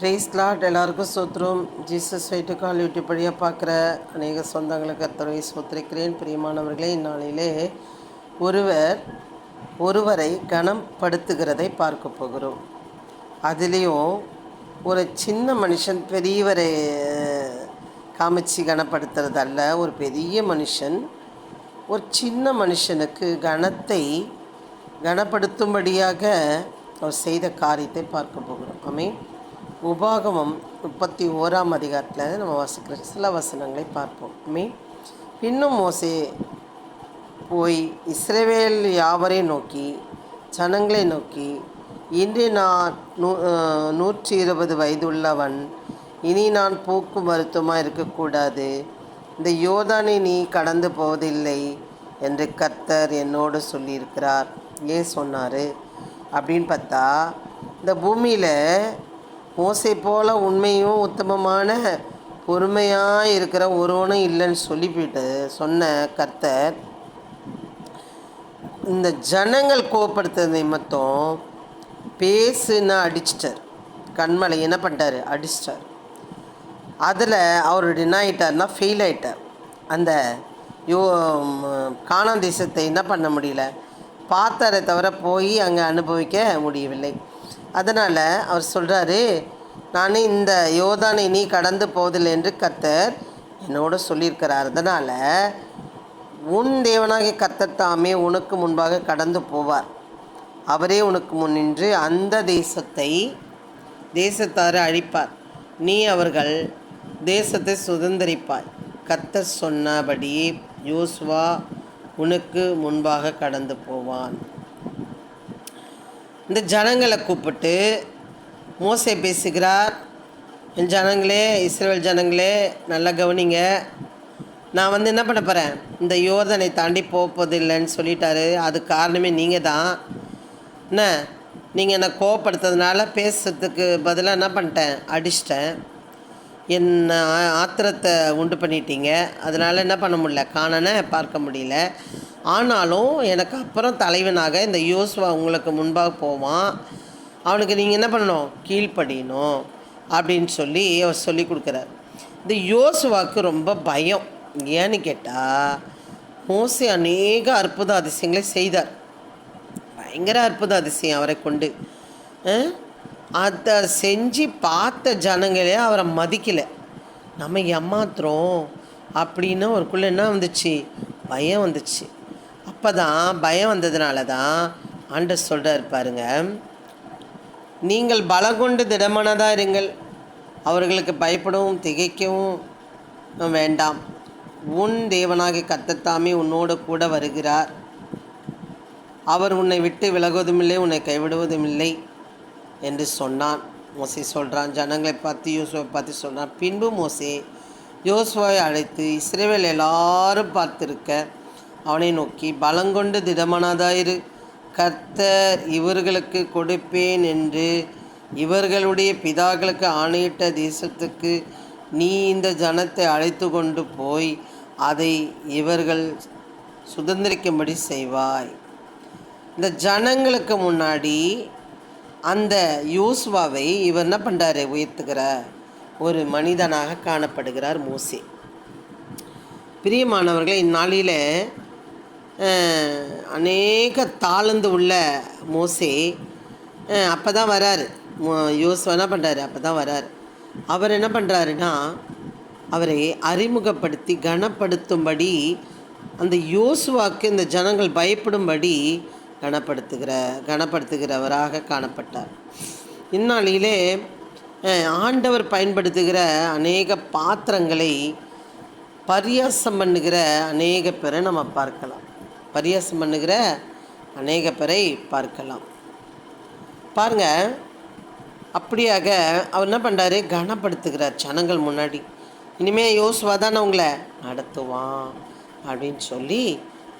Price Lord. எல்லாருக்கும் சோத்திரம். Jesus right கால் YouTube வழியாக பார்க்குற அநேக சொந்தங்களுக்கு கர்த்தரை சோத்திரிக்கிறேன். பிரியமானவர்களே, இந்நாளிலே ஒருவரை கனப்படுத்துகிறதை பார்க்க போகிறோம். அதுலேயும் ஒரு சின்ன மனுஷன் பெரியவரை காமிச்சு கனப்படுத்துறது அல்ல. ஒரு பெரிய மனுஷன் ஒரு சின்ன மனுஷனுக்கு கனப்படுத்தும்படியாக அவர் செய்த காரியத்தை பார்க்க போகிறோம். ஆமென். உபாகமம் 31 அதிகாரத்தில் நம்ம வாசிக்கிற சில வசனங்களை பார்ப்போம். பின்னும் மோசே போய் இஸ்ரவேல் யாவரையும் நோக்கி, ஜனங்களை நோக்கி, இன்று நான் 120 வயதுள்ளவன், இனி நான் போக்கும் வருத்தமாக இருக்கக்கூடாது. இந்த யோர்தானை நீ கடந்து போவதில்லை என்று கர்த்தர் என்னோடு சொல்லியிருக்கிறார். ஏன் சொன்னார் அப்படின்னு பார்த்தா, இந்த பூமியில் மோசே போல் உண்மையும் உத்தமமான பொறுமையாக இருக்கிற ஒருவனும் இல்லைன்னு சொல்லிவிட்டு சொன்ன கர்த்தர் இந்த ஜனங்கள் கோபப்படுத்துறது நிமித்தம் பேசுன்னு அடிச்சிட்டார். கண்மலை என்ன பண்ணிட்டார்? அடிச்சிட்டார். அதில் அவர் என்ன ஆகிட்டார்னா ஃபெயில் ஆகிட்டார். அந்த கானான் தேசத்தை என்ன பண்ண முடியல, பார்த்தாரை தவிர போய் அங்கே அனுபவிக்க முடியவில்லை. அதனால் அவர் சொல்கிறாரு, நான் இந்த யோர்தானை நீ கடந்து போவதில்லை என்று கர்த்தர் என்னோட சொல்லியிருக்கிறார். அதனால் உன் தேவனாகிய கர்த்தர் தாமே உனக்கு முன்பாக கடந்து போவார். அவரே உனக்கு முன் நின்று அந்த தேசத்தாரை அழிப்பார். நீ அவர்கள் தேசத்தை சுதந்திரிப்பாய். கர்த்தர் சொன்னபடி யோசுவா உனக்கு முன்பாக கடந்து போவான். இந்த ஜனங்களை கூப்பிட்டு மோசே பேசுகிறார். என் ஜனங்களே, இஸ்ரவேல் ஜனங்களே, நல்லா கவனிங்க. நான் என்ன பண்ண போகிறேன், இந்த யோர்தானை தாண்டி போவதில்லைன்னு சொல்லிட்டாரு. அது காரணமே நீங்கள் தான். என்ன, நீங்கள் என்னை கோவப்படுத்துறதுனால பேசுறதுக்கு பதிலாக என்ன பண்ணிட்டேன், அடிச்சிட்டேன். என்ன ஆத்திரத்தை உண்டு பண்ணிட்டீங்க. அதனால் என்ன பண்ண முடியல, காணனை பார்க்க முடியல. ஆனாலும் எனக்கு அப்புறம் தலைவனாக இந்த யோசுவா உங்களுக்கு முன்பாக போவான். அவனுக்கு நீங்கள் என்ன பண்ணணும், கீழ்ப்படியணும் அப்படின்னு சொல்லி அவர் சொல்லி கொடுக்குறார். இந்த யோசுவாவுக்கு ரொம்ப பயம். ஏன்னு கேட்டால், மோசே அநேக அற்புத அதிசயங்களை செய்தார். பயங்கர அற்புத அதிசயம் அவரை கொண்டு. அதை செஞ்சு பார்த்த ஜனங்களே அவரை மதிக்கலை. நம்ம ஏமாத்துறோம் அப்படின்னு அவருக்குள்ளே என்ன வந்துச்சு, பயம் வந்துச்சு. அப்போ தான் பயம் வந்ததுனால தான் ஆண்டவர் சொல்கிறார் பாருங்க, நீங்கள் பலங்கொண்டு திடமானதாக இருங்கள், அவர்களுக்கு பயப்படவும் திகைக்கவும் வேண்டாம். உன் தேவனாகிய கர்த்தர் தாமே உன்னோடு கூட வருகிறார். அவர் உன்னை விட்டு விலகுவதுமில்லை, உன்னை கைவிடுவதும் இல்லை என்று சொன்னான். மோசே சொல்கிறான், ஜனங்களை பார்த்து யோசுவை பார்த்து சொல்கிறான். பின்பு மோசே யோசுவாவை அழைத்து இஸ்ரவேல் எல்லாரும் பார்த்திருக்க அவனை நோக்கி, பலங்கொண்டு திடமானதாயிரு, கர்த்தர் இவர்களுக்கு கொடுப்பேன் என்று இவர்களுடைய பிதாக்களுக்கு ஆணையிட்ட தேசத்துக்கு நீ இந்த ஜனத்தை அழைத்து கொண்டு போய் அதை இவர்கள் சுதந்திரிக்கும்படி செய்வாய். இந்த ஜனங்களுக்கு முன்னாடி அந்த யோசுவாவை இவர் என்ன பண்ணுறாரு, உயர்த்துகிற ஒரு மனிதனாக காணப்படுகிறார் மோசே. பிரியமானவர்களே, இந்நாளில் அநேக தாளந்து உள்ள மோசே அப்போ தான் வராரு. யோசுவா என்ன பண்ணுறாரு, அப்போ தான் வராரு. அவர் என்ன பண்ணுறாருன்னா, அவரை அறிமுகப்படுத்தி கனப்படுத்தும்படி அந்த யோசுவாவுக்கு இந்த ஜனங்கள் பயப்படும்படி கனப்படுத்துகிறவராக காணப்பட்டார். இந்நாளிலே ஆண்டவர் பயன்படுத்துகிற அநேக பாத்திரங்களை பரியாசம் பண்ணுகிற அநேக பேரை நம்ம பார்க்கலாம். பரியாசம் பண்ணுகிற அநேக பேரை பார்க்கலாம். பாருங்க, அப்படியாக அவர் என்ன பண்ணுறாரு, கனப்படுத்துகிறார் ஜனங்கள் முன்னாடி. இனிமேல் யோசுவா தான் அவங்கள நடத்துவான் அப்படின்னு சொல்லி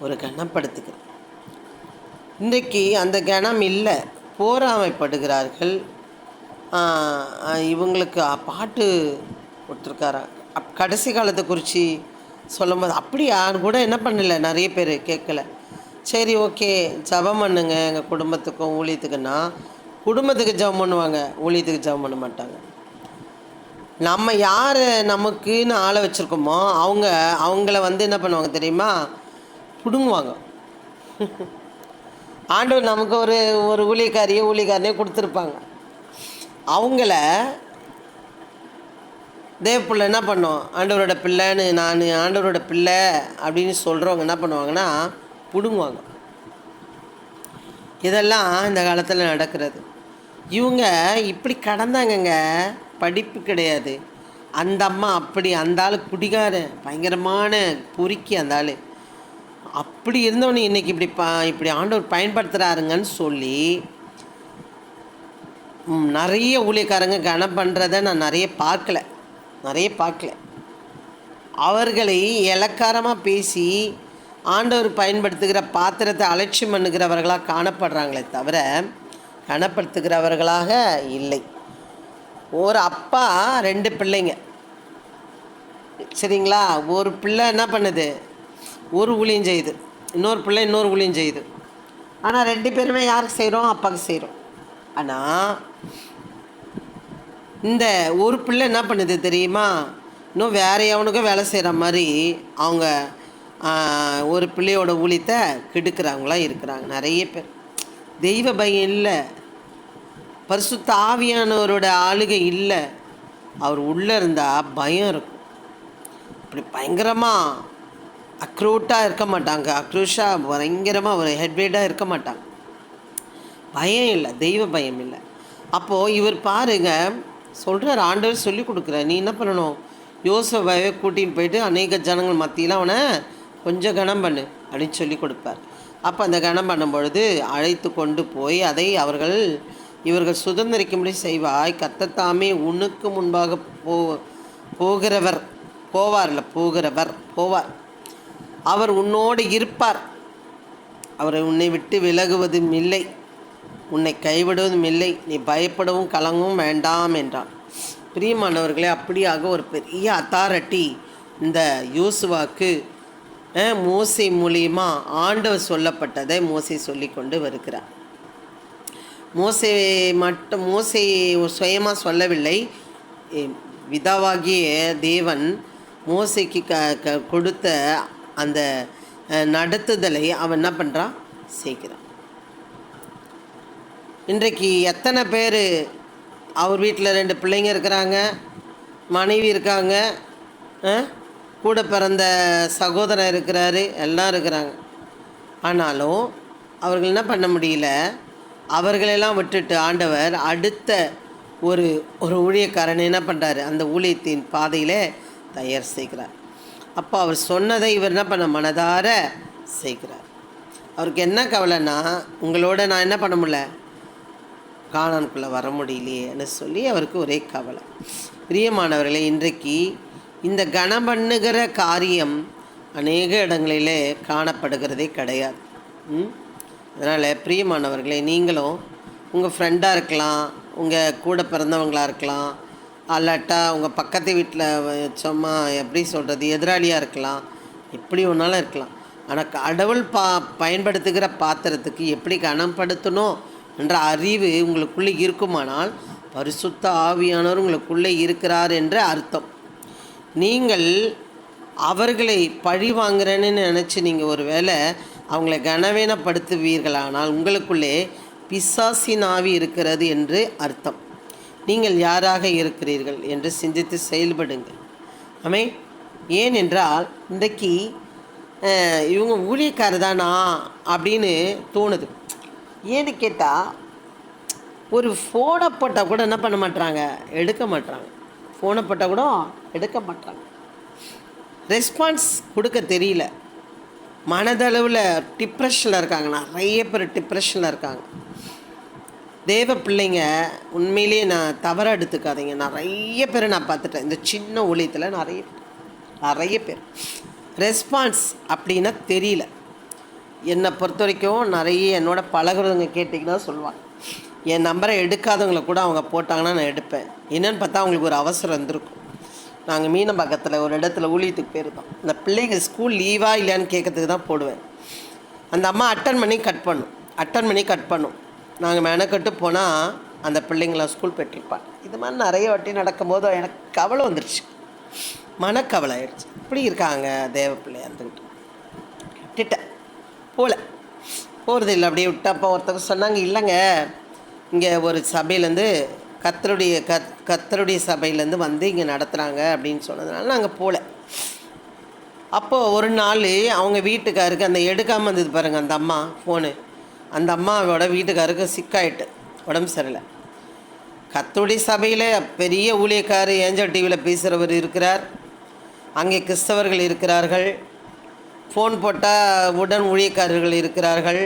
ஒரு கனப்படுத்துகிறார். இன்றைக்கு அந்த கனம் இல்லை, போராமைப்படுகிறார்கள். இவங்களுக்கு பாட்டு கொடுத்துருக்காரா கடைசி காலத்தை குறித்து சொல்லும்போது, அப்படி யார் கூட என்ன பண்ணலை, நிறைய பேர் கேட்கல. சரி, ஓகே, ஜெபம் பண்ணுங்க எங்கள் குடும்பத்துக்கும் ஊழியத்துக்குன்னா குடும்பத்துக்கு ஜெபம் பண்ணுவாங்க, ஊழியத்துக்கு ஜெபம் பண்ண மாட்டாங்க. நம்ம யார் நமக்குன்னு ஆளை வச்சுருக்கோமோ அவங்கள வந்து என்ன பண்ணுவாங்க தெரியுமா, பிடுங்குவாங்க. ஆண்டவர் நமக்கு ஒரு ஒரு ஊழியக்காரனையோ கொடுத்துருப்பாங்க. அவங்கள தேவப்பிள்ளை என்ன பண்ணோம், ஆண்டவரோட பிள்ளைன்னு நான் ஆண்டவரோட பிள்ளை அப்படின்னு சொல்கிறவங்க என்ன பண்ணுவாங்கன்னா பிடுங்குவாங்க. இதெல்லாம் இந்த காலத்தில் நடக்கிறது. இவங்க இப்படி கடந்தாங்கங்க, படிப்பு கிடையாது. அந்த அம்மா அப்படி, அந்த ஆள் குடிகாரன், பயங்கரமான பொறுக்கி அந்த ஆள். அப்படி இருந்தவனு இன்றைக்கி இப்படி ஆண்டவர் பயன்படுத்துகிறாருங்கன்னு சொல்லி நிறைய ஊழியக்காரங்க கனம் பண்ணுறதை நான் நிறைய பார்க்கல. அவர்களை இலக்காரமாக பேசி ஆண்டவர் பயன்படுத்துகிற பாத்திரத்தை அலட்சியம் பண்ணுகிறவர்களாக காணப்படுறாங்களே தவிர கனப்படுத்துகிறவர்களாக இல்லை. ஒரு அப்பா 2 பிள்ளைங்க, சரிங்களா? ஒரு பிள்ளை என்ன பண்ணுது, ஒரு ஊழியம் செய்யுது, இன்னொரு பிள்ளை இன்னொரு ஊழியம் செய்யுது. ஆனால் 2 பேருமே யாருக்கு செய்கிறோம், அப்பாவுக்கு செய்கிறோம். ஆனால் இந்த ஒரு பிள்ளை என்ன பண்ணுது தெரியுமா, இன்னும் வேறு எவனுக்கும் வேலை செய்கிற மாதிரி அவங்க ஒரு பிள்ளையோட ஊழியத்தை கெடுக்கிறவங்களாம் இருக்கிறாங்க நிறைய பேர். தெய்வ பயம் இல்லை, பரிசுத்த ஆவியானவரோட ஆளுகை இல்லை. அவர் உள்ளே இருந்தால் பயம் இருக்கும். இப்படி பயங்கரமாக அக்ரூட்டாக இருக்க மாட்டாங்க, அக்ரூஷாக பயங்கரமாக ஒரு ஹெட்வேடாக இருக்க மாட்டாங்க. பயம் இல்லை, தெய்வ பயம் இல்லை. அப்போது இவர் பாருங்க சொல்கிறார், ஆண்டவர் சொல்லி கொடுக்குற, நீ என்ன பண்ணணும், யோசேப்பை கூட்டின்னு போயிட்டு அநேக ஜனங்கள் மத்தியில் அவனை கொஞ்சம் கனம் பண்ணு அப்படின்னு சொல்லி கொடுப்பார். அப்போ அந்த கனம் பண்ணும்பொழுது அழைத்து கொண்டு போய் அதை இவர்கள் சுதந்திரிக்கும்படி செய்வாய். கர்த்தர் உனக்கு முன்பாக போவார். அவர் உன்னோடு இருப்பார். அவரை உன்னை விட்டு விலகுவதும் இல்லை, உன்னை கைவிடுவதும் இல்லை. நீ பயப்படவும் கலங்கவும் வேண்டாம் என்றார். பிரியமானவர்களே, அப்படியாக ஒரு பெரிய அத்தாரிட்டி இந்த யோசுவாக்கு மோசே மூலியமா ஆண்டவர் சொல்லப்பட்டதை மோசே சொல்லி கொண்டு வருகிறார். மோசே சுயமாக சொல்லவில்லை, பிதாவாகிய தேவன் மோசேக்கு கொடுத்த அந்த நடத்துதலை அவன் என்ன பண்ணுறான், செய்கிறான். இன்றைக்கு எத்தனை பேர் அவர் வீட்டில் 2 பிள்ளைங்க இருக்கிறாங்க, மனைவி இருக்காங்க, கூட பிறந்த சகோதரன் இருக்கிறாரு, எல்லாம் இருக்கிறாங்க. ஆனாலும் அவர்கள் என்ன பண்ண முடியல, அவர்களெல்லாம் விட்டுட்டு ஆண்டவர் அடுத்த ஒரு ஊழியக்காரனை என்ன பண்ணுறாரு, அந்த ஊழியத்தின் பாதையில் தயார் செய்கிறார். அப்போ அவர் சொன்னதை இவர் என்ன பண்ண மனதார செய்கிறார். அவருக்கு என்ன கவலைன்னா, உங்களோட நான் என்ன பண்ண முடியல, கானானுக்குள்ளே வர முடியலையேன்னு சொல்லி அவருக்கு ஒரே கவலை. பிரியமானவர்களே, இன்றைக்கு இந்த கனம் பண்ணுகிற காரியம் அநேக இடங்களிலே காணப்படுகிறதே கிடையாது. அதனால் பிரியமானவர்களே, நீங்களும் உங்கள் ஃப்ரெண்டாக இருக்கலாம், உங்கள் கூட பிறந்தவங்களாக இருக்கலாம், அல்லாட்டா உங்கள் பக்கத்து வீட்டில் சும்மா எப்படி சொல்கிறது எதிராளியாக இருக்கலாம், எப்படி ஒன்றாலும் இருக்கலாம். ஆனால் கடவுள் பயன்படுத்துகிற பாத்திரத்துக்கு எப்படி கனப்படுத்தணும் என்ற அறிவு உங்களுக்குள்ளே இருக்குமானால் பரிசுத்த ஆவியானவர் உங்களுக்குள்ளே இருக்கிறார் என்ற அர்த்தம். நீங்கள் அவர்களை பழி வாங்குறேன்னு நினச்சி நீங்கள் ஒரு வேளை அவங்களை கனவீனப்படுத்துவீர்களானால் உங்களுக்குள்ளே பிசாசின் ஆவி இருக்கிறது என்று அர்த்தம். நீங்கள் யாராக இருக்கிறீர்கள் என்று சிந்தித்து செயல்படுங்கள். ஏனென்றால் இன்றைக்கு இவங்க ஊழியக்காரர் தானா அப்படின்னு தோணுது. ஏன்னு கேட்டால் ஒரு ஃபோனை போட்டால் கூட என்ன பண்ண மாட்டாங்க, எடுக்க மாட்டாங்க. ஃபோனை போட்டால் கூட எடுக்க மாட்டாங்க. ரெஸ்பான்ஸ் கொடுக்க தெரியல. மனதளவில் டிப்ரெஷனில் இருக்காங்க. நிறைய பேர் டிப்ரெஷனில் இருக்காங்க. தேவ பிள்ளைங்க உண்மையிலேயே நான் தவறாக எடுத்துக்காதீங்க. நிறைய பேரை நான் பார்த்துட்டேன் இந்த சின்ன ஊழியத்தில். நிறைய பேர் ரெஸ்பான்ஸ் அப்படின்னா தெரியல. என்னை பொறுத்த வரைக்கும் நிறைய என்னோட பழகுறவங்க கேட்டிங்கன்னா சொல்லுவாங்க, என் நம்பரை எடுக்காதவங்களை கூட அவங்க போட்டாங்கன்னா நான் எடுப்பேன். என்னென்னு பார்த்தா அவங்களுக்கு ஒரு அவசரம் இருந்திருக்கும். நாங்கள் மீனம்பாக்கத்தில் ஒரு இடத்துல ஊழியத்துக்கு போயிருந்தோம். இந்த பிள்ளைங்க ஸ்கூல் லீவாக இல்லையான்னு கேட்கறதுக்கு தான் போடுவேன். அந்த அம்மா அட்டன் பண்ணி கட் பண்ணும். நாங்கள் மெனக்கட்டு போனால் அந்த பிள்ளைங்கள ஸ்கூல் போய்ட்டுருப்பாங்க. இது மாதிரி நிறைய வாட்டி நடக்கும்போது எனக்கு கவலை வந்துடுச்சு, மனக்கவலை ஆயிடுச்சு. இப்படி இருக்காங்க தேவ பிள்ளையா இருந்துக்கிட்டு விட்டுட்டேன். போகிறது இல்லை, அப்படியே விட்டு. அப்போ ஒருத்தவங்க சொன்னாங்க, இல்லைங்க இங்கே ஒரு சபையிலேருந்து கர்த்தருடைய சபையிலேருந்து வந்து இங்கே நடத்துகிறாங்க அப்படின்னு சொன்னதுனால நாங்கள் போகல. அப்போது ஒரு நாள் அவங்க வீட்டுக்காருக்கு அந்த எடுக்காமல் இருந்தது பாருங்கள் அந்த அம்மா ஃபோனு, அந்த அம்மாவோட வீட்டுக்காருக்கு சிக்காயிட்டு உடம்பு சரியில்லை. கர்த்தருடைய சபையில் பெரிய ஊழியக்காரர் ஏஞ்சல் டிவியில் பேசுகிறவர் இருக்கிறார், அங்கே கிறிஸ்தவர்கள் இருக்கிறார்கள், ஃபோன் போட்டால் உடன் ஊழியக்காரர்கள் இருக்கிறார்கள்.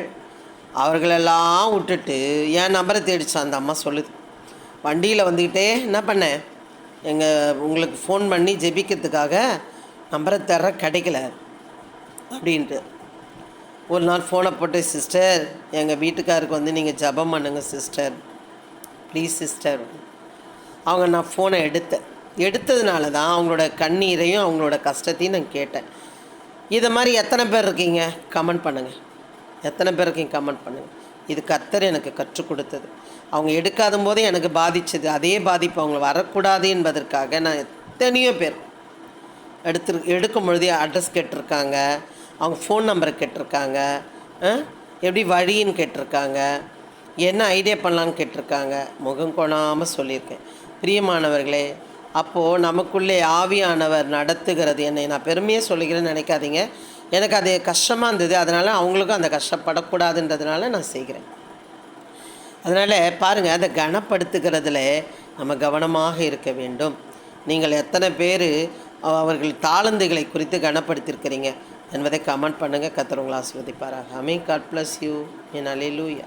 அவர்களெல்லாம் விட்டுட்டு என் நம்பரை தேடிச்சான் அந்த அம்மா சொல்லுது. வண்டியில் வந்துக்கிட்டே என்ன பண்ணேன், உங்களுக்கு ஃபோன் பண்ணி ஜெபிக்கிறதுக்காக நம்பரை தர கிடைக்கல அப்படின்ட்டு. ஒரு நாள் ஃபோனை போட்டு, சிஸ்டர் எங்கள் வீட்டுக்காருக்கு வந்து நீங்கள் ஜெபம் பண்ணுங்க சிஸ்டர், ப்ளீஸ் சிஸ்டர். நான் ஃபோனை எடுத்ததுனால தான் அவங்களோட கண்ணீரையும் அவங்களோட கஷ்டத்தையும் நான் கேட்டேன். இதை மாதிரி எத்தனை பேர் இருக்கீங்க கமெண்ட் பண்ணுங்கள், எத்தனை பேர் இருக்கீங்க கமெண்ட் பண்ணுங்கள். இது கர்த்தர் எனக்கு கற்றுக் கொடுத்தது. அவங்க எடுக்காத போதே எனக்கு பாதித்தது, அதே பாதிப்பு அவங்க வரக்கூடாது என்பதற்காக நான் எத்தனையோ பேர் எடுக்கும் பொழுதே அட்ரஸ் கேட்டிருக்காங்க, அவங்க ஃபோன் நம்பரை கேட்டிருக்காங்க, எப்படி வழின்னு கேட்டிருக்காங்க, என்ன ஐடியா பண்ணலான்னு கேட்டிருக்காங்க. முகம் கொணாமல் சொல்லியிருக்கேன். பிரியமானவர்களே, அப்போது நமக்குள்ளே ஆவியானவர் நடத்துகிறது. என்னை நான் பெருமையாக சொல்லிக்கிறேன்னு நினைக்காதீங்க, எனக்கு அது கஷ்டமாக இருந்தது, அதனால் அவங்களுக்கும் அந்த கஷ்டப்படக்கூடாதுன்றதுனால நான் செய்கிறேன். அதனால் பாருங்கள், அதை கனப்படுத்துகிறதுல நம்ம கவனமாக இருக்க வேண்டும். நீங்கள் எத்தனை பேர் அவர்கள் தாளந்துகளை குறித்து கனப்படுத்தியிருக்கிறீங்க என்பதை கமெண்ட் பண்ணுங்கள். கர்த்தர் உங்களை ஆசீர்வதிப்பாராக. ஆமென். God bless you. அல்லேலூயா.